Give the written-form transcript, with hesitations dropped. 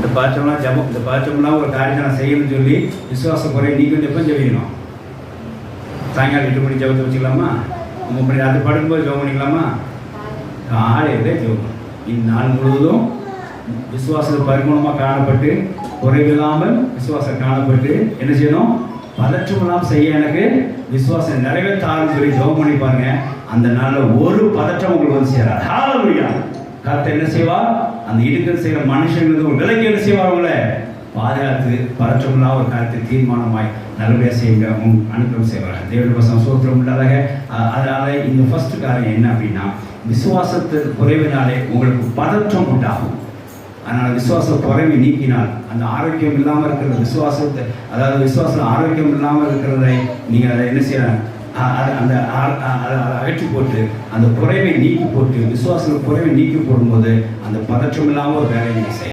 இந்த பாத்திரம்லாம் ஜபம், இந்த பாத்திரம்லாம் ஒரு காரியத்தை நான் செய்யணும்னு சொல்லி விசுவாச குறை நீங்கள் எப்போ ஜெபிக்கணும்? சாயங்காலம் 8 மணி ஜபத்தை வச்சுக்கலாமா? 9 மணி அது படுக்கும்போது ஜெபம் பண்ணிக்கலாமா? காலையிலே ஜெபம். இந்நாள் முழுவதும் விசுவாசத்தில் பரிபூர்ணமாக காணப்பட்டு குறைவில்லாமல் விசுவாசம் காணப்பட்டு என்ன செய்யணும்? பதற்றம் இல்லாமல் செய்ய எனக்கு விசுவாசம் நிறைவேற்றாலும் சொல்லி ஜெபம் பண்ணி பாருங்க. அந்த நாளில் ஒரு பதற்றம் உங்களுக்கு வந்து சேராது. ஹல்லேலூயா. கர்த்தர் என்ன செய்வார்? அந்த இடுக்கல் செய்கிற மனுஷங்களுக்கு ஒரு விலைக்கு என்ன செய்வார்? அவங்கள பாதுகாத்து பதற்றமில்லாத ஒரு காரியத்தை தீர்மானமாய் நல்லபடியாக செய்யுங்க அனுப்பம் செய்வாங்க. தேவனுடைய சந்தோஷம் உள்ளதாக. அதனால இந்த ஃபர்ஸ்ட் காரியம் என்ன அப்படின்னா, விசுவாசத்து குறைவினாலே உங்களுக்கு பதற்றம் உண்டாகும். அதனால் விசுவாச குறைவை நீக்கினால் அந்த ஆரோக்கியம் இல்லாமல் இருக்கிற விசுவாசத்தை, அதாவது விசுவாசம் ஆரோக்கியம் இல்லாமல் இருக்கிறதை நீங்கள் அதை என்ன செய்யலாம்? அதை அகற்றி போட்டு அந்த குறைவை நீக்கி போட்டு விசுவாச குறைவை நீக்கி போடும்போது அந்த பதற்றம் இல்லாமல் ஒரு வேலையை நீங்கள் செய்யலாம்.